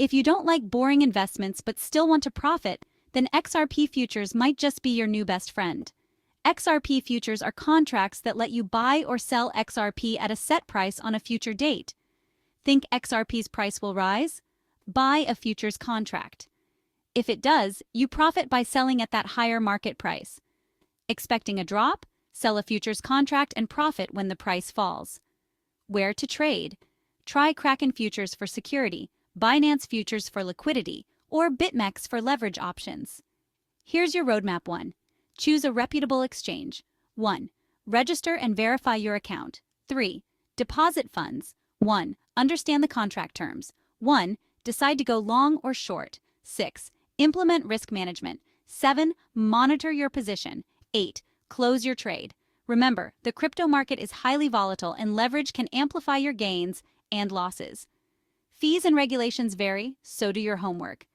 If you don't like boring investments but still want to profit, then XRP futures might just be your new best friend. XRP futures are contracts that let you buy or sell XRP at a set price on a future date. Think XRP's price will rise? Buy a futures contract. If it does, you profit by selling at that higher market price. Expecting a drop? Sell a futures contract and profit when the price falls. Where to trade? Try Kraken Futures for security, Binance Futures for liquidity, or BitMEX for leverage options. Here's your roadmap 1. Choose a reputable exchange. 1. Register and verify your account. 3. Deposit funds. 1. Understand the contract terms. 1. Decide to go long or short. 6. Implement risk management. 7. Monitor your position. 8. Close your trade. Remember, the crypto market is highly volatile and leverage can amplify your gains and losses. Fees and regulations vary, so do your homework.